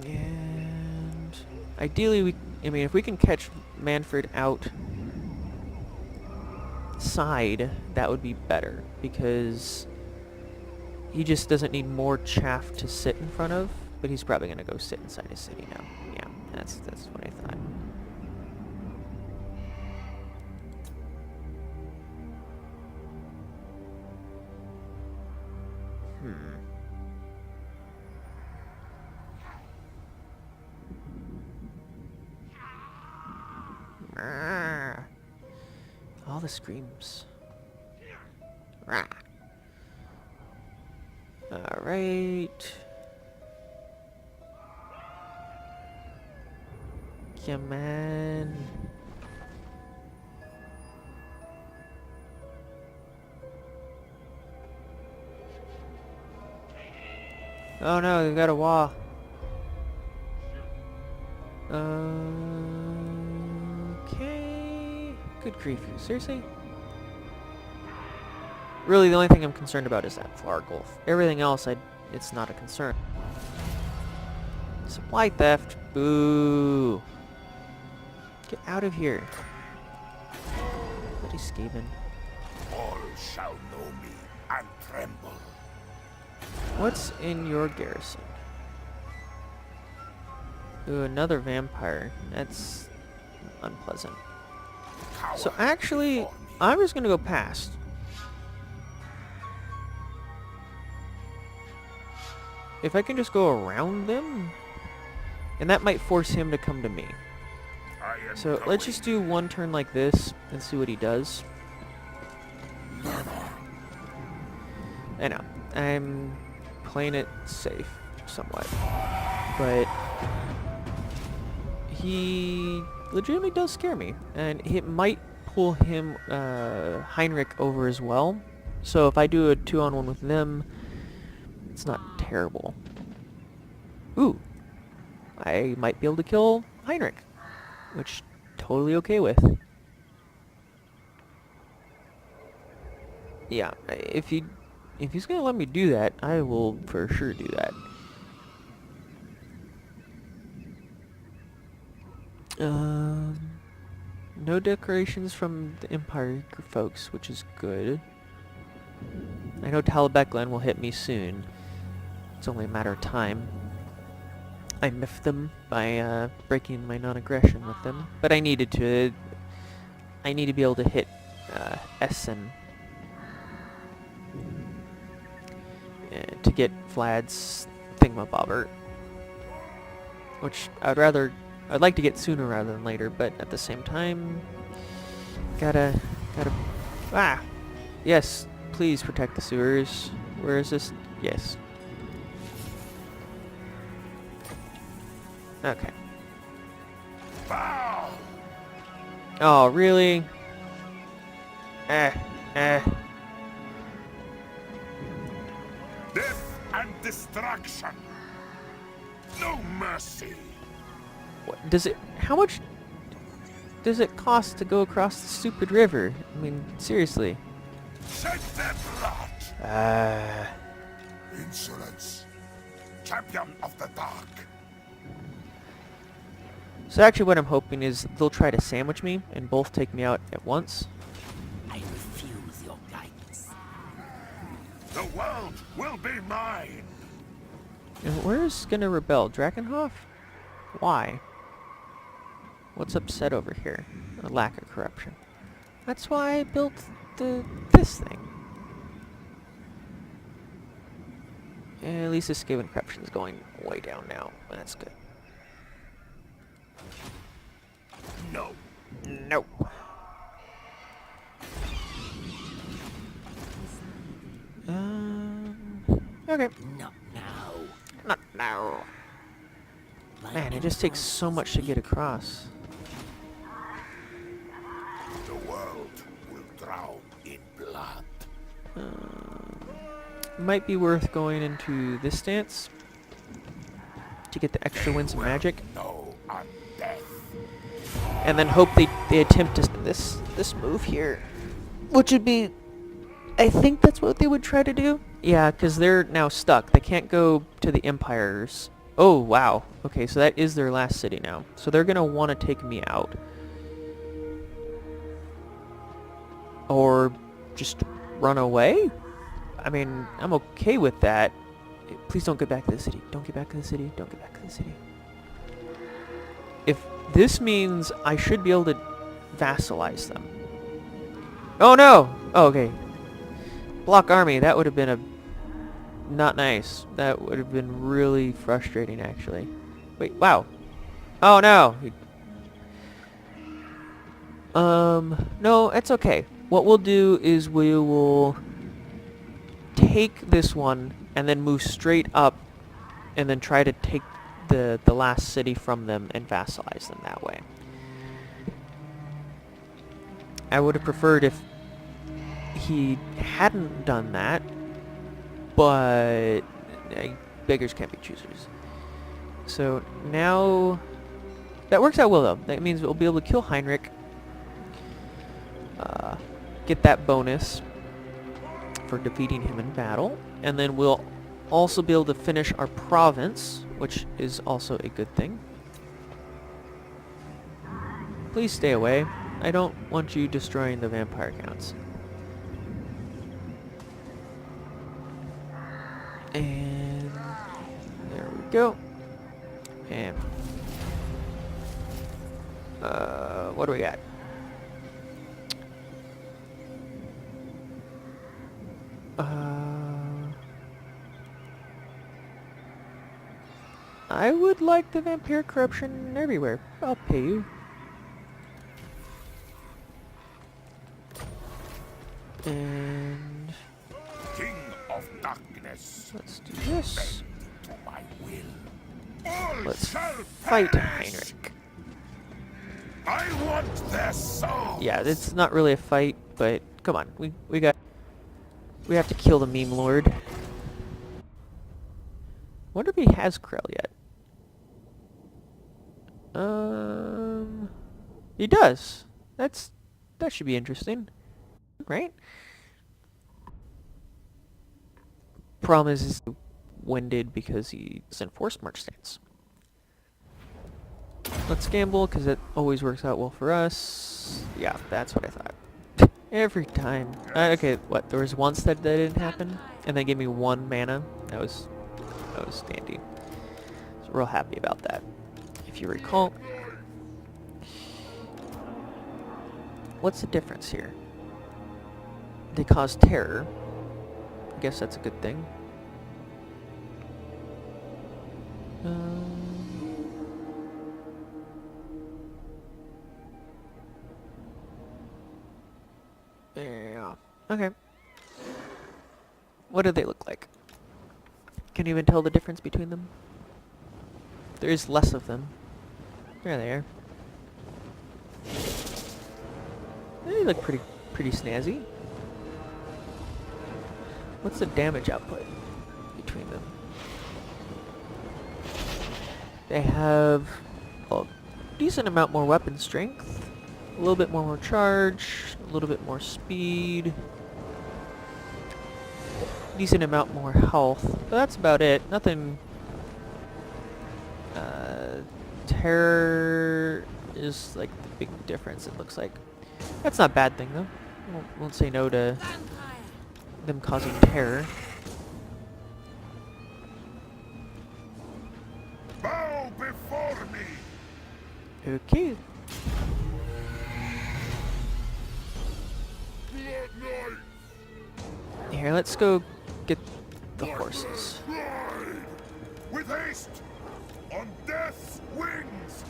And ideally, I mean, if we can catch Manfred outside, that would be better, because he just doesn't need more chaff to sit in front of, but he's probably going to go sit inside his city now. Yeah, that's what I thought. All the screams. Alright. Come on. Oh no, they've got a wall. Okay. Good grief. Seriously? Really, the only thing I'm concerned about is that flower gulf. Everything else, it's not a concern. Supply theft. Boo. Get out of here. Bloody Skaven. All shall know me and tremble. What's in your garrison? Ooh, another vampire. That's unpleasant. So actually, I'm just gonna go past. If I can just go around them, and that might force him to come to me. So let's just do one turn like this and see what he does. I know, I'm playing it safe somewhat, but he legitimately does scare me, and it might pull him, Heinrich, over as well. So if I do a 2-on-1 with them, it's not terrible. Ooh, I might be able to kill Heinrich, which totally okay with. Yeah, if he's gonna let me do that, I will for sure do that. No decorations from the Empire folks, which is good. I know Talabeclan will hit me soon. It's only a matter of time. I miffed them by breaking my non-aggression with them, but I needed to. I need to be able to hit Essen to get Vlad's thingamabobber, which I'd like to get sooner rather than later, but at the same time, gotta. Yes, please protect the sewers. Where is this? Yes. Okay. Bow! Oh, really? Death and destruction. No mercy. What does it? How much does it cost to go across the stupid river? I mean, seriously. Shed their blood! Uh, Insolence. Champion of the dark. so actually what I'm hoping is they'll try to sandwich me and both take me out at once. I refuse your guidance. The world will be mine. And where's gonna rebel? Drakenhof? Why? What's upset over here? A lack of corruption. That's why I built this thing. And at least the Skaven corruption is going way down now. That's good. No. No. Okay. Not now. Not now. My Man, it just takes so much to get across. The world will drown in blood. Might be worth going into this stance to get the extra winds of magic, No undeath. and then hope they attempt to this move here, which would be, I think that's what they would try to do. Yeah, because they're now stuck. They can't go to the Empires. Oh wow. Okay, so that is their last city now. So they're gonna want to take me out, or just run away. I mean, I'm okay with that. Please don't get back to the city. Don't get back to the city. Don't get back to the city. If this means I should be able to vassalize them. Oh no! Oh, okay. Block army, that would have been not nice. That would have been really frustrating, actually. Wait, wow. Oh no! No, it's okay. What we'll do is we will take this one and then move straight up and then try to take the last city from them and vassalize them that way. I would have preferred if he hadn't done that, but beggars can't be choosers. So now that works out well though. That means we'll be able to kill Heinrich, get that bonus for defeating him in battle, and then we'll also be able to finish our province, which is also a good thing. Please stay away. I don't want you destroying the vampire counts. And there we go. And what do we got? I would like the vampire corruption everywhere. I'll pay you. And King of darkness. let's do this. To my will. All Let's shall fight perish. Heinrich. I want their souls. Yeah, it's not really a fight, but come on, we have to kill the meme lord. Wonder if he has Krell yet. He does. That should be interesting, right? Problem is he's winded because he's in forced march stance. Let's gamble because it always works out well for us. Yeah, that's what I thought. Every time. Okay, what? There was once that didn't happen, and they gave me 1 mana. That was dandy. So real happy about that. If you recall, what's the difference here? They cause terror. I guess that's a good thing. Yeah. Okay. What do they look like? Can you even tell the difference between them? There is less of them. There they are. They look pretty snazzy. What's the damage output between them? They have a decent amount more weapon strength, a little bit more charge, a little bit more speed, decent amount more health, but that's about it. Nothing. Terror is like the big difference, it looks like. That's not a bad thing though. Won't say no to them causing terror. Bow before me! Okay. Blood Knight! Here, let's go get the horses. Ride! With haste! On death's wings!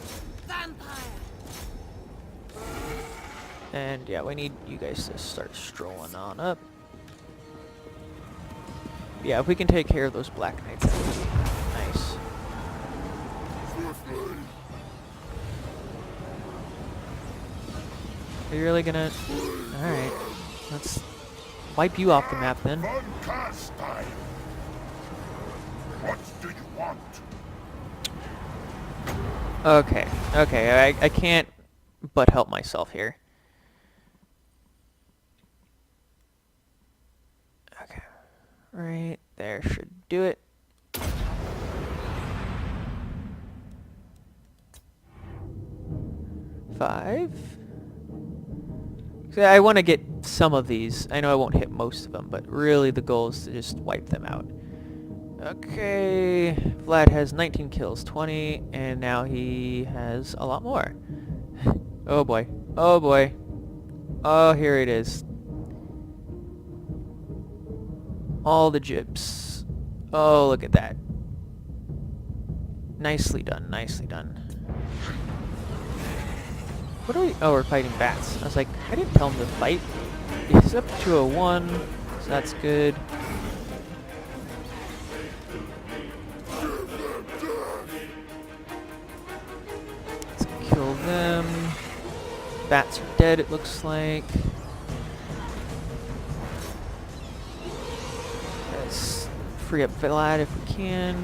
And yeah, we need you guys to start strolling on up. Yeah, if we can take care of those Black Knights, that would be nice. Swiftly! Are you really gonna... Alright. Let's wipe you off the map then. Von Carstein! What do you want? Okay. Okay, I can't but help myself here. Okay. Right there should do it. Five. So I want to get some of these. I know I won't hit most of them, but really the goal is to just wipe them out. Okay, Vlad has 19 kills, 20, and now he has a lot more. Oh boy. Oh boy. Oh, here it is. All the jibs. Oh, look at that. Nicely done, nicely done. What are we... Oh, we're fighting bats. I was like, I didn't tell him to fight. It's up to a 1, so that's good. Let's kill them. Bats are dead, it looks like. Let's free up Vlad if we can.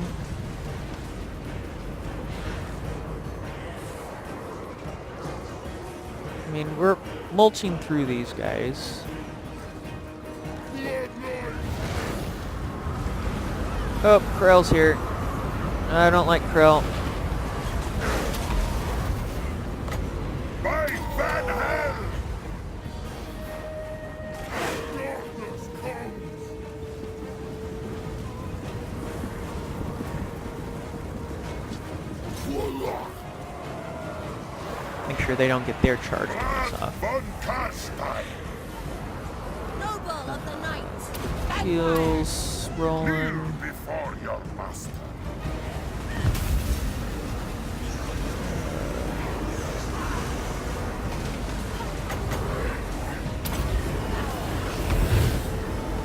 I mean, we're mulching through these guys. Oh, Krell's here. I don't like Krell. By Van Hell! Darkness comes! Warlock! Make sure they don't get their charge points off. Von Carstein! Noble of the night. Heals rolling. Kneel before your master.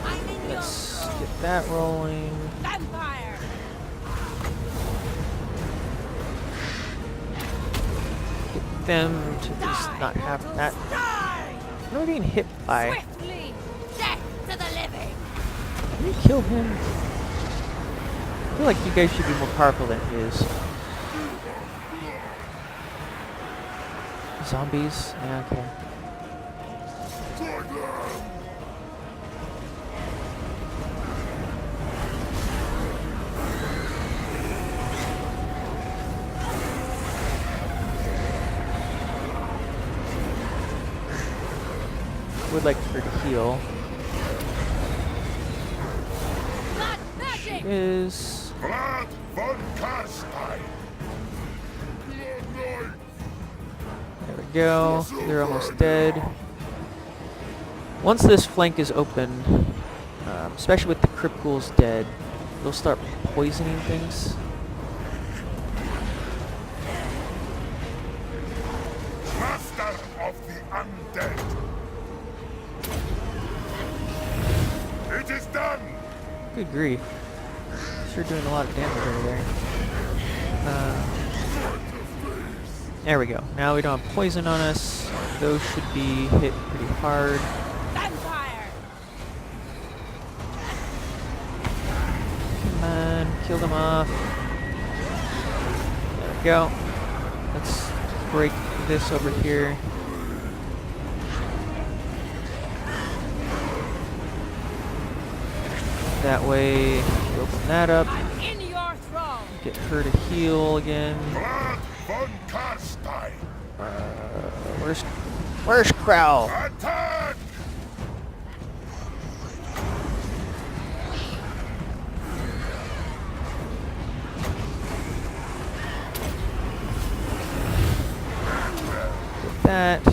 I'm in your Let's get that rolling. vampire. Get them to just not have that. Die! What are we being hit by? Swiftly, death to the living. Can you kill him? I feel like you guys should be more powerful than he is. Zombies? Yeah, okay. Would like her to heal. Blood magic. Is Vlad von Carstein! Blood Knight! there we go. They're almost dead. Once this flank is open, especially with the Crypt Ghouls dead, they'll start poisoning things. Master of the undead! It is done! Good grief. Sure doing a lot of damage over there. There we go. Now we don't have poison on us. Those should be hit pretty hard. Vampire. Come on, kill them off. There we go. Let's break this over here. That way, open that up. I'm in your thrall. Get her to heal again. Vlad von Carstein. Where's Krell? Attack! Get that. I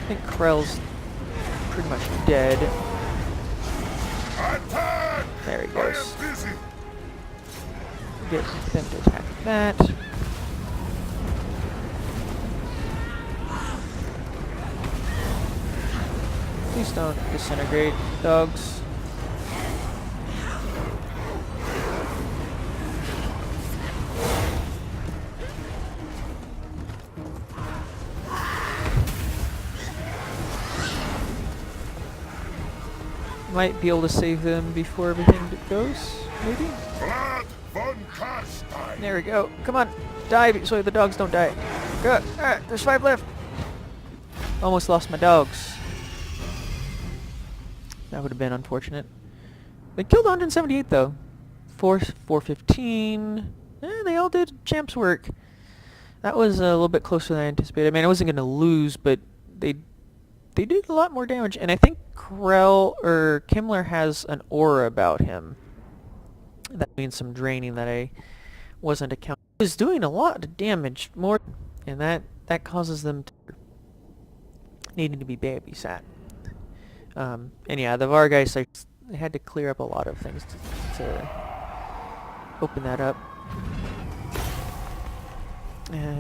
think Krell's pretty much dead. Attack! There he I goes. am busy. Get them to attack that. Please don't disintegrate, dogs. Might be able to save them before everything goes, maybe? Vlad von Carstein. There we go. Come on, die so the dogs don't die. Good. Alright, there's 5 left. Almost lost my dogs. That would have been unfortunate. They killed 178 though. 415. They all did champs work. That was a little bit closer than I anticipated. I mean, I wasn't going to lose, but they did a lot more damage. And I think Kimmler has an aura about him. That means some draining that I wasn't accounting. He was doing a lot of damage, more, and that causes them to needing to be babysat. And yeah, the Vargeist, I had to clear up a lot of things to open that up.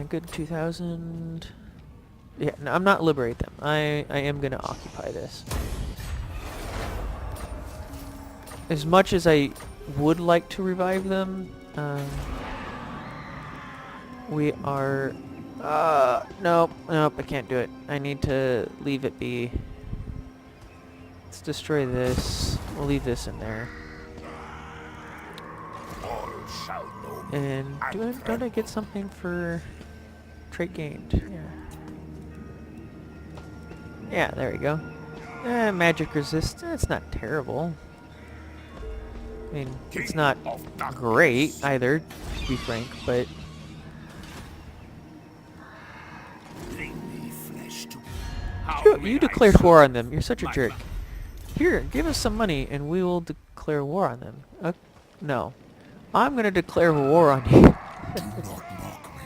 Good 2,000. Yeah, no, I'm not liberate them. I am gonna occupy this. As much as I would like to revive them, we are... nope, I can't do it. I need to leave it be. Let's destroy this. We'll leave this in there. All shall know me. And don't I get something for trait gained? Yeah. Yeah, there we go. Magic resist. It's not terrible. I mean, it's not great either, to be frank, but... Bring me flesh to You declared war on them. You're such a jerk. Here, give us some money and we will declare war on them. No. I'm gonna declare war on you. Do not mock me.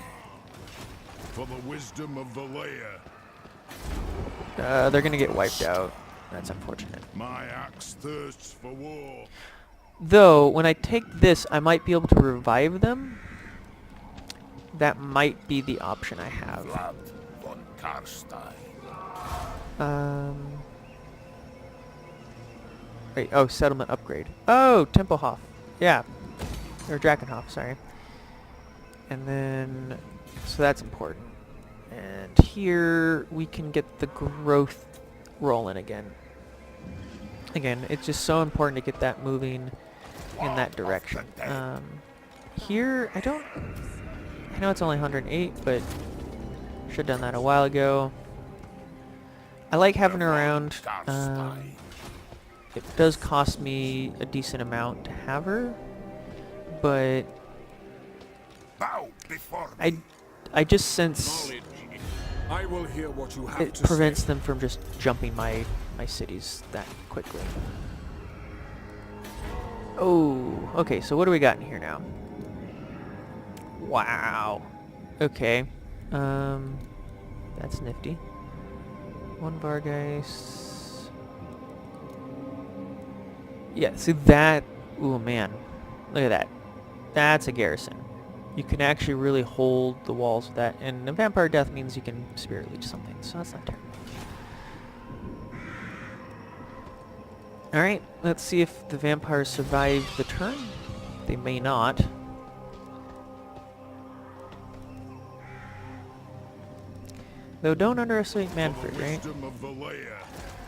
For the wisdom of the lair, They're gonna get wiped out. That's unfortunate. my axe thirsts for war. Though, when I take this, I might be able to revive them. That might be the option I have. Vlad von Carstein. Wait, oh, settlement upgrade. Oh, Tempelhof. Yeah. Or Drakenhof, sorry. And then, so that's important. And here, we can get the growth rolling again. Again, it's just so important to get that moving in that direction. Here, I know it's only 108, but should have done that a while ago. I like having her around. It does cost me a decent amount to have her, but Bow before I just sense I will hear what you have it to prevents say. them from just jumping my cities that quickly. Oh, okay, so what do we got in here now? Wow. Okay. That's nifty. One Vargeist. Yeah, see that... Ooh, man. Look at that. That's a garrison. You can actually really hold the walls with that. And a Vampire Death means you can Spirit Leech something, so that's not terrible. Alright, let's see if the vampires survive the turn. They may not. Though don't underestimate Manfred, right? Wisdom of the lair.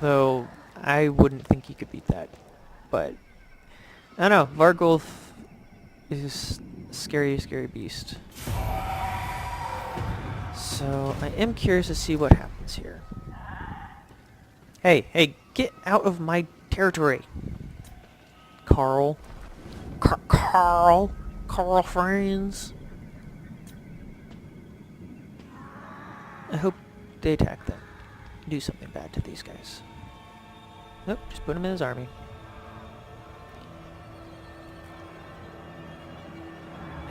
Though I wouldn't think he could beat that. But I don't know, Vargulf is scary, scary beast. So, I am curious to see what happens here. Hey, get out of my territory! Carl. Carl friends. I hope they attack them. Do something bad to these guys. Nope, just put him in his army.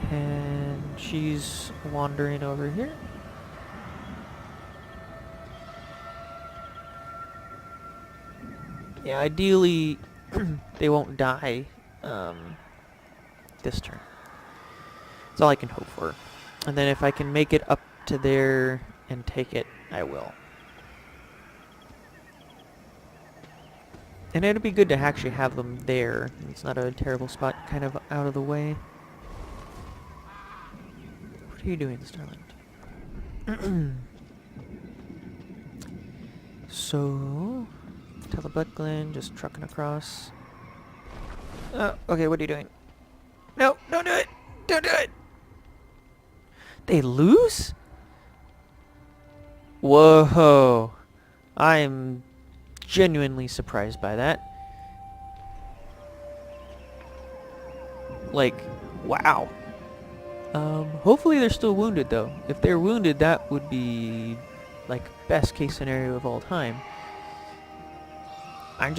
And she's wandering over here. Yeah, ideally they won't die this turn. That's all I can hope for. And then if I can make it up to there and take it, I will. And it'd be good to actually have them there. It's not a terrible spot, kind of out of the way. What are you doing, Starlight? So, Telebud Glen, just trucking across. Oh, okay, what are you doing? No, don't do it! Don't do it! They lose? Whoa! I'm genuinely surprised by that. Like, wow. Hopefully they're still wounded though. If they're wounded, that would be like best case scenario of all time. I'm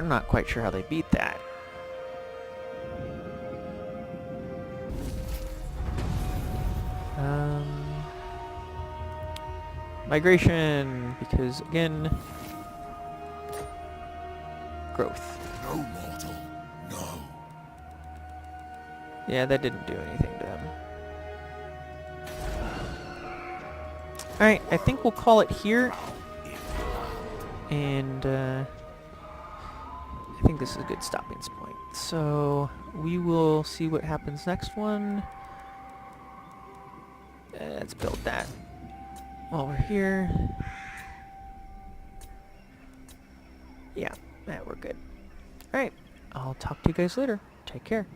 not quite sure how they beat that. Migration, because again, growth. No mortal, no. Yeah, that didn't do anything to them. Alright, I think we'll call it here. And I think this is a good stopping point. So we will see what happens next one. Let's build that while we're here. Yeah, we're good. Alright, I'll talk to you guys later. Take care.